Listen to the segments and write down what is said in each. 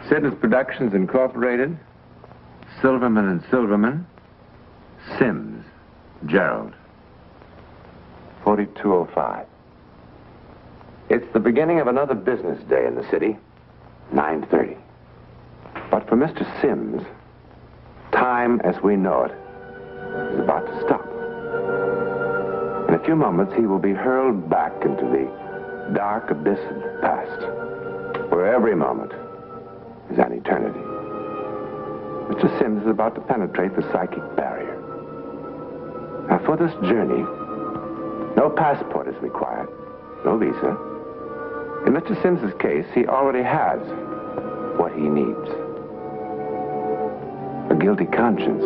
Sims Productions Incorporated, Silverman and Silverman, Sims, Gerald. 4205. It's the beginning of another business day in the city, 9:30. But for Mr. Sims, time as we know it is about to stop. In a few moments, he will be hurled back into the dark abyss of the past, where every moment is an eternity. Mr. Sims is about to penetrate the psychic barrier. Now, for this journey, no passport is required, no visa. In Mr. Sims's case, he already has what he needs. A guilty conscience.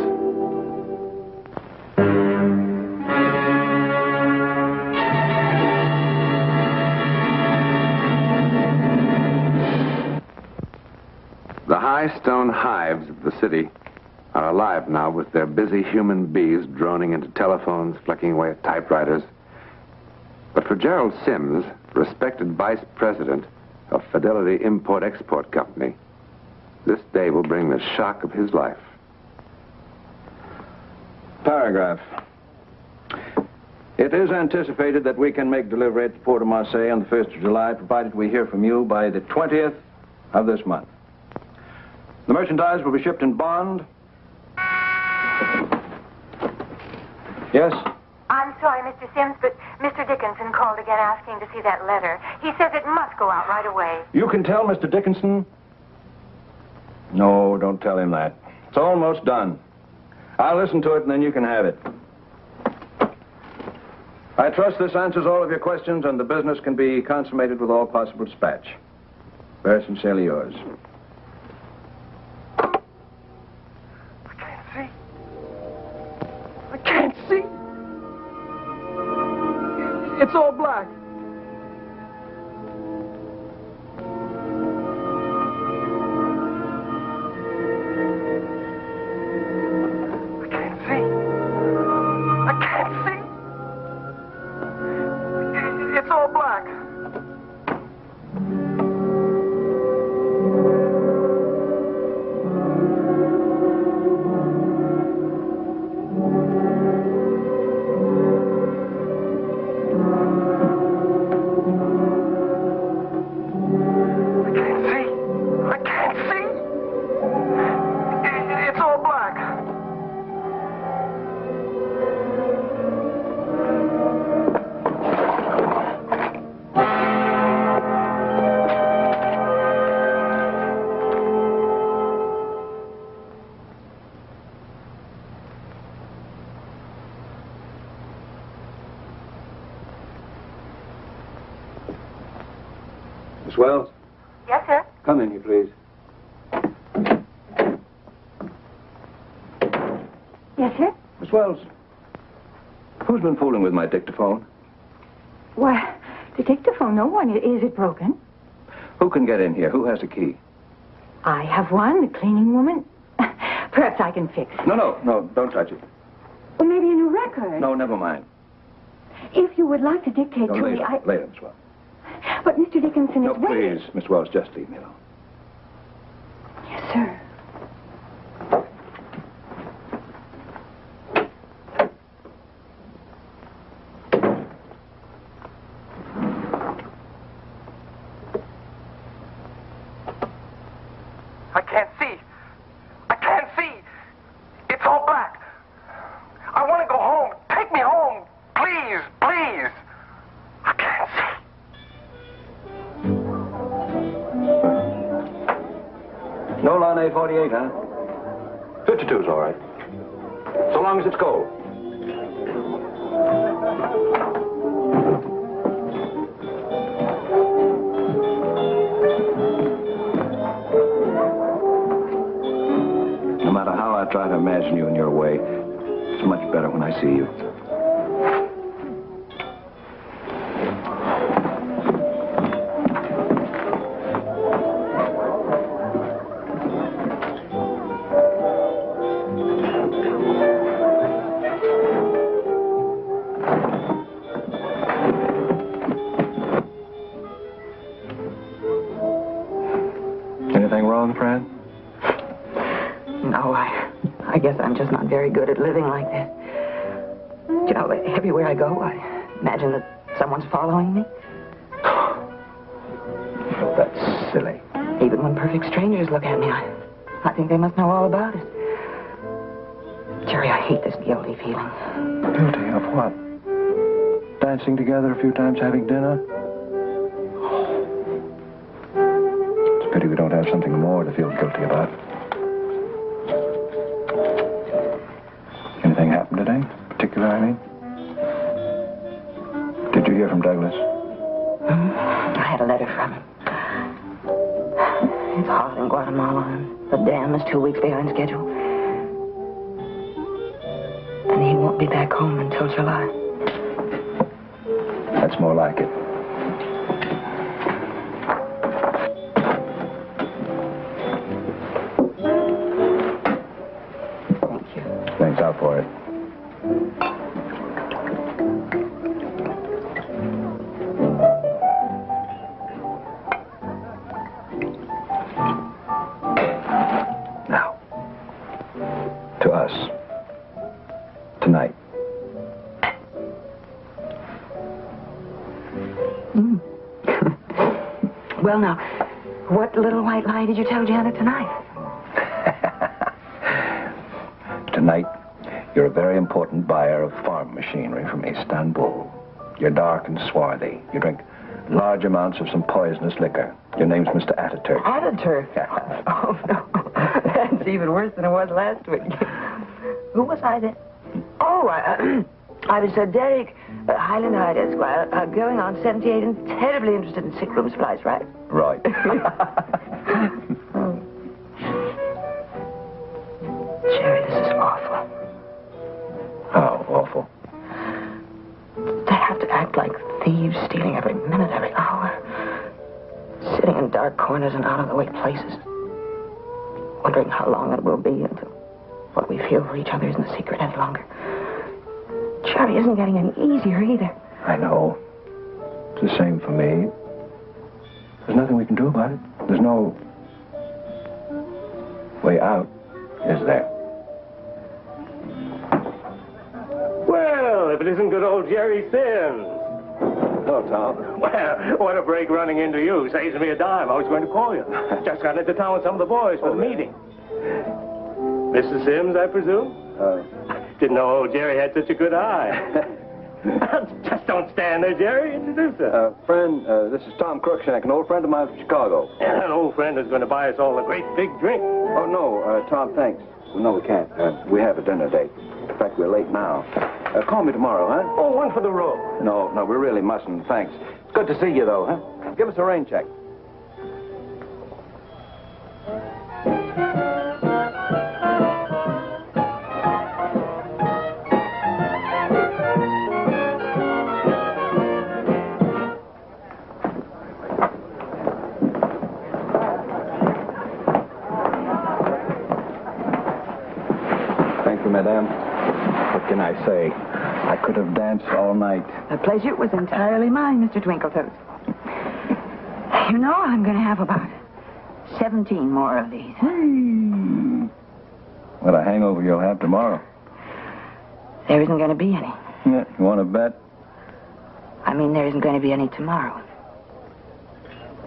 The high stone hives of the city are alive now with their busy human bees droning into telephones, flicking away at typewriters. But for Gerald Sims, respected vice president of Fidelity Import-Export Company, this day will bring the shock of his life. Paragraph. It is anticipated that we can make delivery at the Port of Marseille on the 1st of July, provided we hear from you by the 20th of this month. The merchandise will be shipped in bond. Yes? I'm sorry, Mr. Sims, but Mr. Dickinson called again asking to see that letter. He says it must go out right away. You can tell Mr. Dickinson? No, don't tell him that. It's almost done. I'll listen to it, and then you can have it. I trust this answers all of your questions, and the business can be consummated with all possible dispatch. Very sincerely yours. I can't see. It's all black. I can't see. I can't see. It's all black. Miss Wells? Yes, sir? Come in here, please. Yes, sir? Miss Wells, who's been fooling with my dictaphone? Why, the dictaphone, no one. Is it broken? Who can get in here? Who has a key? I have one, the cleaning woman. Perhaps I can fix it. No, don't touch it. Or maybe a new record. No, never mind. If you would like to dictate No, to me, later, Miss Wells. But Mr. Dickinson No, is waiting. please, Miss Wells, just leave me alone. Yes, sir. I can't see. I can't see. It's all black. I want to go home. Take me home. Please, please. I can't see. No Line A48, huh? 52's all right. So long as it's cold. No matter how I try to imagine you in your way, it's much better when I see you. anything wrong, Fran? No, I guess I'm just not very good at living like this. You know, everywhere I go, I imagine that someone's following me. That's silly. Even when perfect strangers look at me, I think they must know all about it. Jerry, I hate this guilty feeling. Guilty of what? Dancing together a few times, having dinner? It's a pity we don't have something more to feel guilty about. Anything happened today? Particular, I mean? Did you hear from Douglas? I had a letter from him. It's hot in Guatemala, and the dam is 2 weeks behind schedule. And he won't be back home until July. That's more like it. Thank you. Thanks out for it. Now, to us. Tonight. Well, now, what little white lie did you tell Janet tonight? Tonight, you're a very important buyer of farm machinery from Istanbul. You're dark and swarthy. You drink large amounts of some poisonous liquor. Your name's Mr. Ataturk. Ataturk? Oh, no. That's even worse than it was last week. Who was I then? Oh, I was Derek Highland Hyde, Esquire, going on 78 and terribly interested in sick room supplies, right? Right. Oh. Jerry, this is awful. How awful? They have to act like thieves, stealing every minute, every hour. Sitting in dark corners and out-of-the-way places. Wondering how long it will be until what we feel for each other isn't a secret any longer. Jerry isn't getting any easier either. I know. It's the same for me. There's nothing we can do about it. There's no way out, is there? Well, if it isn't good old Jerry Sims. Hello, Tom. Well, what a break running into you. Saves me a dime. I was going to call you. Just got into town with some of the boys for the meeting. Mrs. Sims, I presume? Didn't know old Jerry had such a good eye. Just don't stand there, Jerry. Introduce her. Friend, this is Tom Cruikshank, an old friend of mine from Chicago. And an old friend who's going to buy us all a great big drink. Oh, no, Tom, thanks. No, we can't. We have a dinner date. In fact, we're late now. Call me tomorrow, huh? Oh, one for the road. No, we really mustn't. Thanks. It's good to see you, though, huh? Give us a rain check. Thank you, madame. What can I say? I could have danced all night. The pleasure was entirely mine, Mr. Twinkletoes. You know, I'm going to have about 17 more of these. What a hangover you'll have tomorrow. There isn't going to be any. Yeah, you want to bet? I mean, there isn't going to be any tomorrow.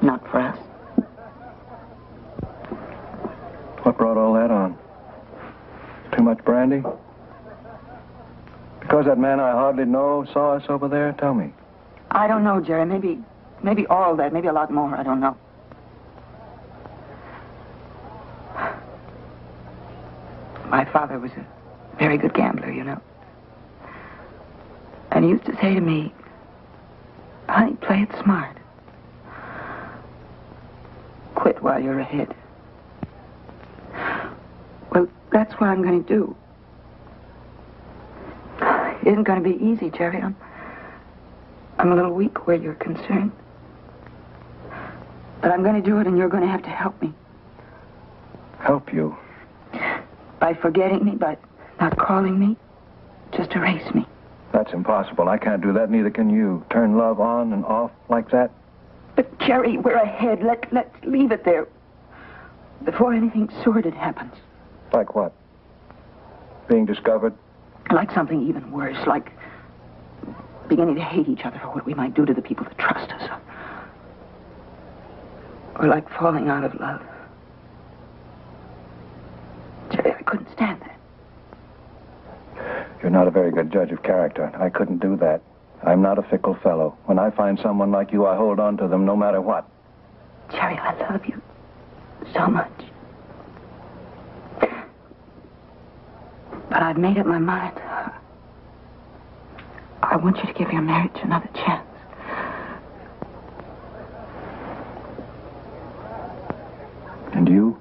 Not for us. What brought all that on? Too much brandy? Because that man I hardly know saw us over there? Tell me. I don't know, Jerry. Maybe all that. Maybe a lot more. I don't know. My father was a very good gambler, you know. And he used to say to me, honey, play it smart. Quit while you're ahead. Well, that's what I'm going to do. It isn't going to be easy, Jerry. I'm a little weak where you're concerned. But I'm going to do it, and you're going to have to help me. Help you? By forgetting me, by not calling me, just erase me. That's impossible. I can't do that, neither can you. Turn love on and off like that? But, Jerry, we're ahead. Let's leave it there. Before anything sordid happens. Like what? Being discovered? Like something even worse, like beginning to hate each other for what we might do to the people that trust us. Or like falling out of love. Jerry, I couldn't stand that. You're not a very good judge of character. I couldn't do that. I'm not a fickle fellow. When I find someone like you, I hold on to them no matter what. Jerry, I love you so much. But I've made up my mind. I want you to give your marriage another chance. And you?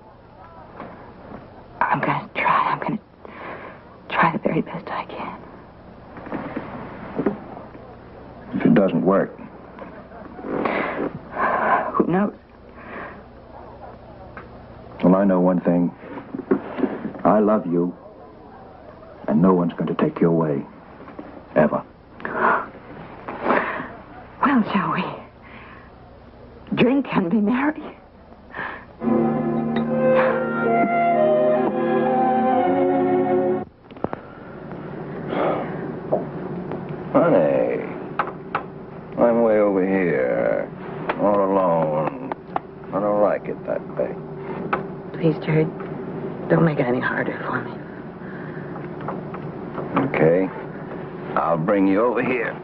I'm going to try. I'm going to try the very best I can. If it doesn't work, Who knows? well, I know one thing. I love you, and no one's going to take you away. Ever. Well, shall we drink and be merry? Honey, I'm way over here, all alone. I don't like it that way. Please, Jerry, don't make it any harder for me. Okay. I'll bring you over here.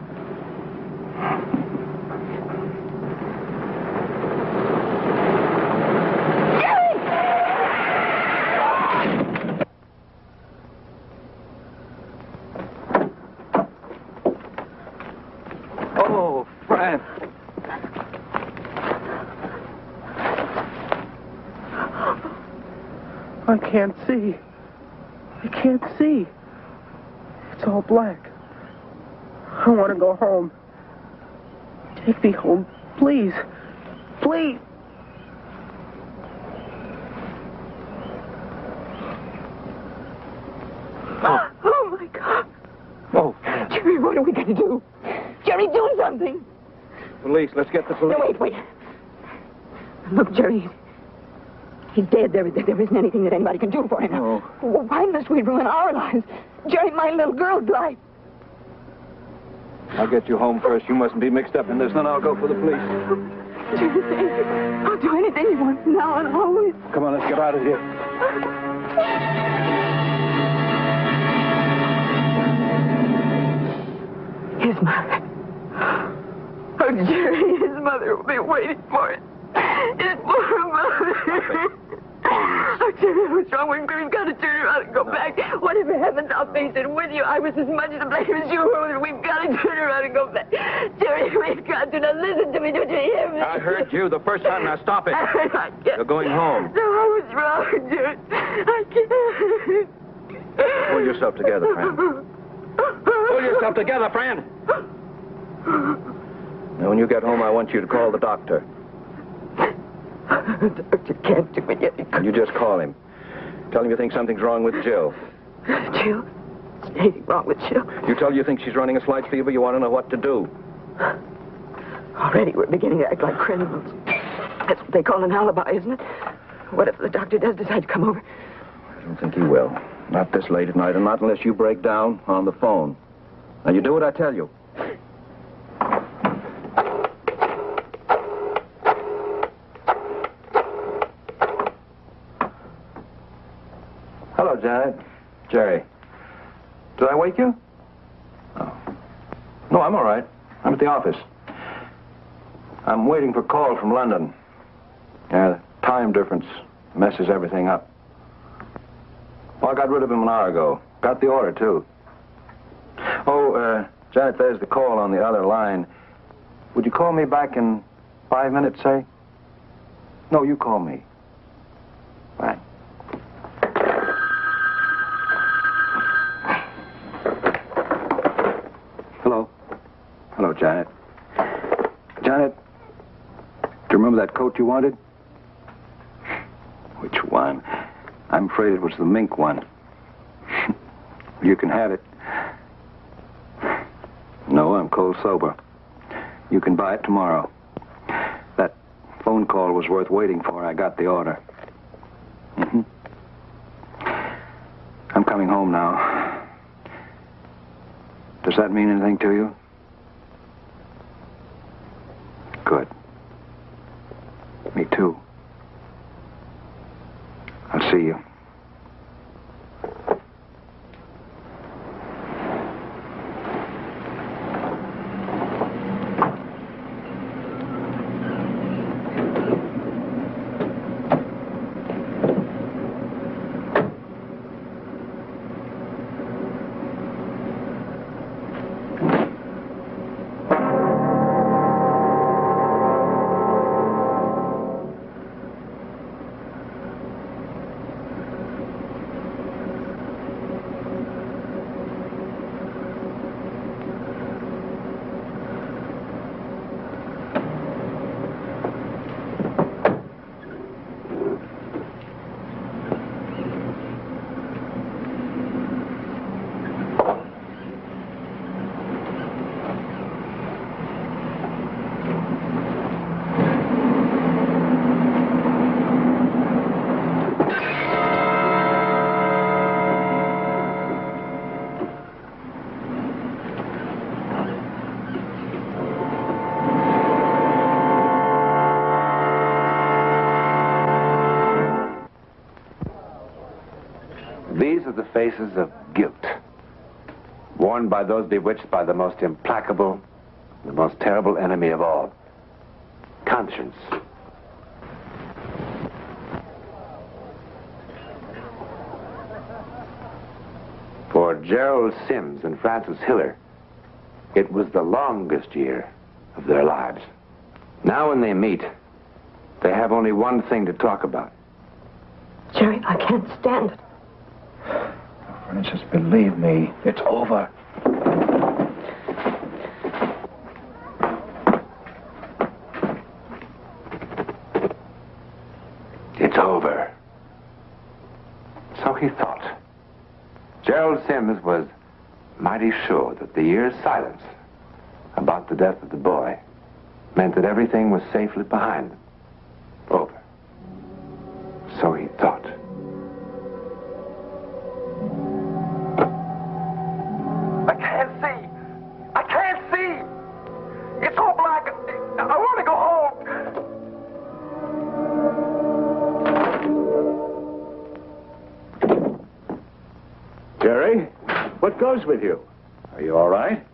Oh, Fran. I can't see. I can't see. It's all black. I want to go home. Take me home, please. Please. Oh, my God. Oh, Jerry, what are we going to do? Jerry, do something. police. Let's get the police. No, wait. Look, Jerry, he's dead. There isn't anything that anybody can do for him. No. Well, why must we ruin our lives? Jerry, my little girl's life. I'll get you home first. You mustn't be mixed up in this. Then I'll go for the police. Jerry, I'll do anything you want now and always. Come on, let's get out of here. His mother. Oh, Jerry, his mother will be waiting for him. His poor mother. Oh, Jerry, what's wrong with me? We've got to turn around and go back. Whatever happens, I'll face it with you. I was as much to blame as you were. We've got to turn around and go back. Jerry, we've got to. Now listen to me. Don't you hear me? I heard you the first time. Now stop it. I can't. You're going home. No, I was wrong, Jerry. I can't. Pull yourself together, Fran. Pull yourself together, Fran. Now, when you get home, I want you to call the doctor. The doctor can't do it yet. You just call him. Tell him you think something's wrong with Jill. Jill? There's anything wrong with Jill. You tell her you think she's running a slight fever, you want to know what to do. Already we're beginning to act like criminals. That's what they call an alibi, isn't it? What if the doctor does decide to come over? I don't think he will. Not this late at night, and not unless you break down on the phone. Now, you do what I tell you. Hello, Janet. Jerry. Did I wake you? Oh. No, I'm all right. I'm at the office. I'm waiting for a call from London. Yeah, the time difference messes everything up. Well, I got rid of him an hour ago. Got the order, too. Oh, Janet, there's the call on the other line. Would you call me back in 5 minutes, say? No, you call me. Bye. Hello. Hello, Janet. Janet, do you remember that coat you wanted? Which one? I'm afraid it was the mink one. You can have it. No, I'm cold sober. You can buy it tomorrow. That phone call was worth waiting for. I got the order. Mm-hmm. I'm coming home now. Does that mean anything to you? Good. Me too. I'll see you. These are the faces of guilt, worn by those bewitched by the most implacable, the most terrible enemy of all, conscience. For Gerald Sims and Frances Hiller, it was the longest year of their lives. Now when they meet, they have only one thing to talk about. Jerry, I can't stand it. Francis, believe me, it's over. It's over. So he thought. Gerald Sims was mighty sure that the year's silence about the death of the boy meant that everything was safely behind them. Over. So he thought. I can't see. I can't see. It's all black. I want to go home. Jerry, what goes with you? Are you all right?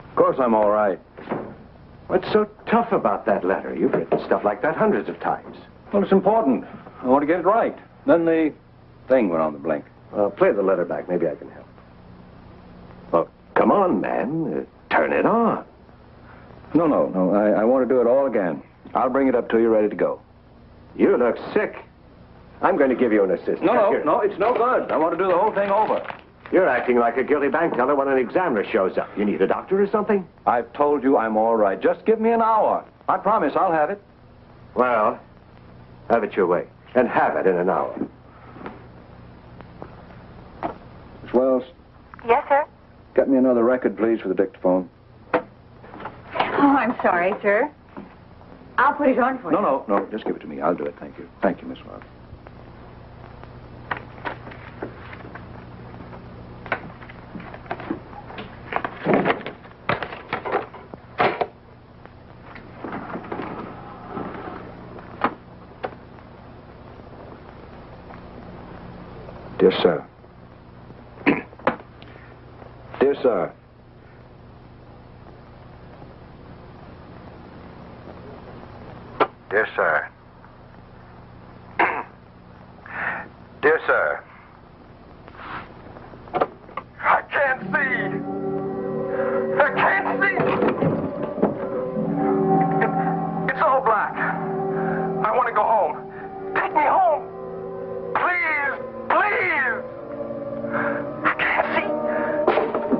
Of course I'm all right. What's so tough about that letter? You've written stuff like that hundreds of times. Well, it's important. I want to get it right. Then the thing went on the blink. Play the letter back. Maybe I can help. Well, come on, man. Turn it on. No. I want to do it all again. I'll bring it up to you ready to go. You look sick. I'm going to give you an assist. No, it's no good. I want to do the whole thing over. You're acting like a guilty bank teller when an examiner shows up. You need a doctor or something? I've told you I'm all right. Just give me an hour. I promise I'll have it. Well, have it your way. And have it in an hour. Miss Wells, Yes, sir? get me another record, please, for the dictaphone. Oh, I'm sorry, sir. I'll put it on for you. No. Just give it to me. I'll do it. Thank you. Thank you, Miss Wells. Dear sir. Dear sir. Dear sir. Dear sir. I can't see. I can't see. It's all black. I want to go home. Take me home. Please. I can't see.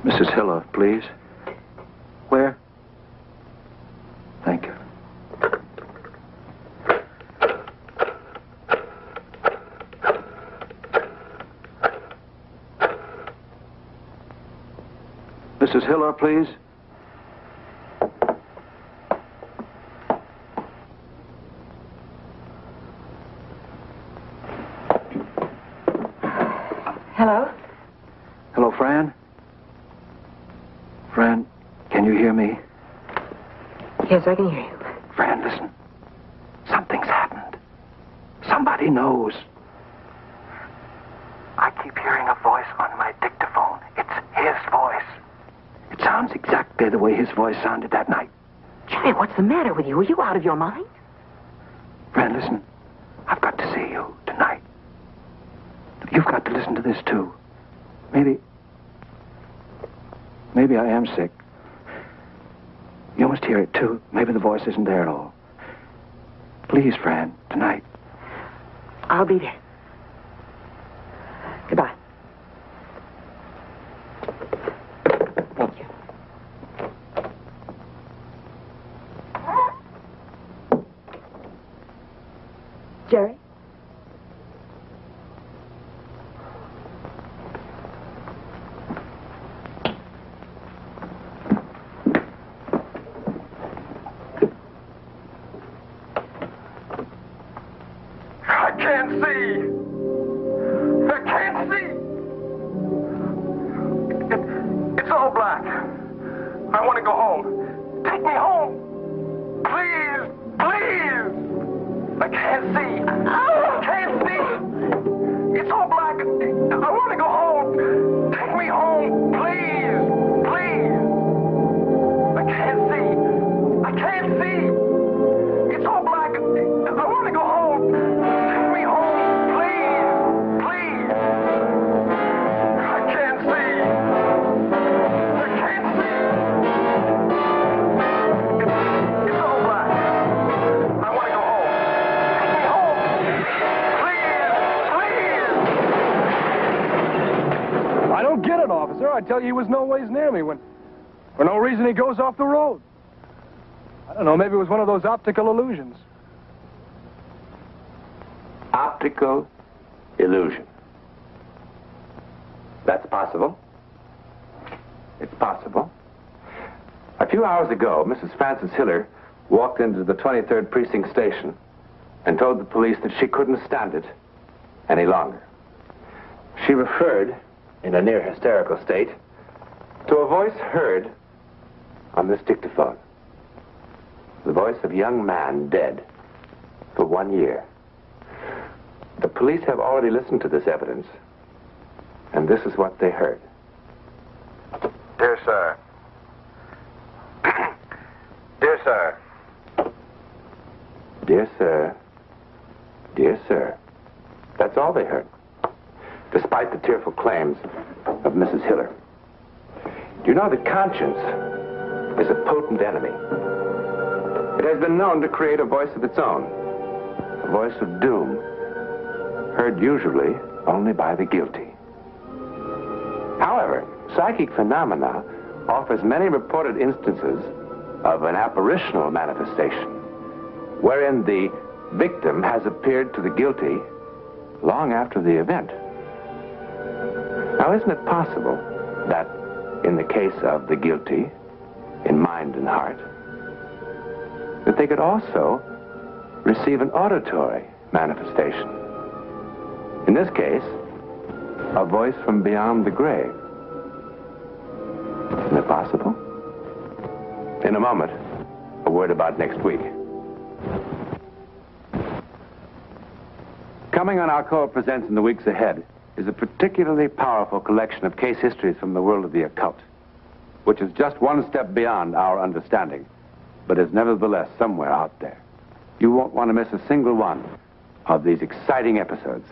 Mrs. Hiller, please. Where? Thank you. Mrs. Hiller, please. Hello? Hello, Fran? Fran, can you hear me? Yes, I can hear you. Fran, listen. Something's happened. Somebody knows. I keep hearing a voice on my dictaphone. It's his voice. It sounds exactly the way his voice sounded that night. Jerry, what's the matter with you? Are you out of your mind? Fran, listen. I've got to see you tonight. You've got to listen to this, too. Maybe I am sick. You must hear it, too. Maybe the voice isn't there at all. Please, Fran, tonight. I'll be there. Goodbye. Thank you. Jerry? I can't see. I can't see. It's all black. I want to go home. Take me home. Please, please. I can't see. I can't see. It's all black. I want to go home. Take me home. Please, please. I can't see. I can't see. It's all black. I want to go home. Take me home. Please, please. I can't see. I can't see. It's all black. I want to go home. Take me home. Please, please. I don't get it, officer. I tell you, he was no ways near me when, for no reason, he goes off the road. I don't know, maybe it was one of those optical illusions. Optical illusion. That's possible. It's possible. A few hours ago, Mrs. Frances Hiller walked into the 23rd Precinct station and told the police that she couldn't stand it any longer. She referred, in a near hysterical state, to a voice heard on this dictaphone. The voice of a young man dead for 1 year. The police have already listened to this evidence, and this is what they heard. Dear sir. Dear sir. Dear sir. Dear sir. That's all they heard, despite the tearful claims of Mrs. Hiller. Do you know that conscience is a potent enemy? It has been known to create a voice of its own, a voice of doom, heard usually only by the guilty. However, psychic phenomena offers many reported instances of an apparitional manifestation, wherein the victim has appeared to the guilty long after the event. Now, isn't it possible that in the case of the guilty, in mind and heart, that they could also receive an auditory manifestation? In this case, a voice from beyond the grave. Isn't it possible? In a moment, a word about next week. Coming on Our Code Presents in the weeks ahead is a particularly powerful collection of case histories from the world of the occult, which is just one step beyond our understanding, but is nevertheless somewhere out there. You won't want to miss a single one of these exciting episodes.